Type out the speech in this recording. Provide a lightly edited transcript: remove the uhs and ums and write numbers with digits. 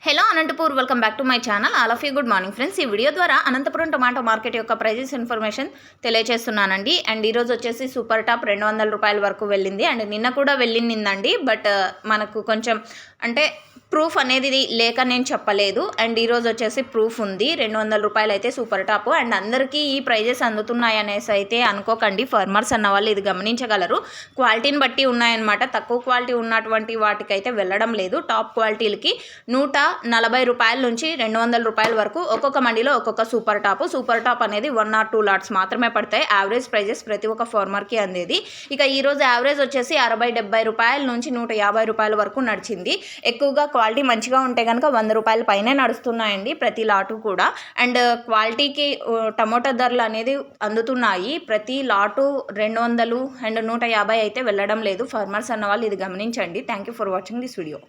Hello Anantapur, welcome back to my channel. All of you good morning friends. ఈ video ద్వారా Anantapuram tomato market యొక్క prices information తెలియజేస్తున్నానండి. And ఈరోజు వచ్చేసి super top 200 రూపాయల వరకు వెళ్ళింది. అండ్ నిన్న కూడా వెళ్ళిందండి. బట్ మనకు కొంచెం అంటే ప్రూఫ్ అనేది లేక నేను చెప్పలేదు. అండ్ ఈరోజు వచ్చేసి ప్రూఫ్ ఉంది. 200 రూపాయలు అయితే సూపర్ టాప్. అండ్ అందరికీ ఈ ప్రైజెస్ అందుతున్నాయి అనేసి అయితే అనుకోకండి. ఫార్మర్స్ అన్న వాళ్ళు ఇది గమనించగలరు. క్వాలిటీని బట్టి ఉన్నాయన్నమాట. తక్కువ క్వాలిటీ ఉన్నటువంటి వాటికైతే వెళ్ళడం లేదు. టాప్ క్వాలిటీలకి 140 రూపాయల నుంచి 200 రూపాయల వరకు ఒక్కొక్క మండిలో ఒక్కొక్క సూపర్ టాప్ అనేది 1 or 2 లాట్స్ మాత్రమే పడతాయి. యావరేజ్ ప్రైజెస్ ప్రతి ఒక్క ఫార్మర్కి అందేది. ఇక ఈరోజు యావరేజ్ వచ్చేసి 60-70 రూపాయల నుంచి 150 రూపాయల వరకు నడిచింది. ఎక్కువగా క్వాలిటీ మంచిగా ఉంటే కనుక 100 రూపాయల పైనే నడుస్తున్నాయండి ప్రతి లాటు కూడా. అండ్ క్వాలిటీకి టమోటా ధరలు అనేది అందుతున్నాయి. ప్రతి లాటు 200 అండ్ 150 అయితే వెళ్ళడం లేదు. ఫార్మర్స్ అన్న వాళ్ళు ఇది గమనించండి. Thank you for watching this video.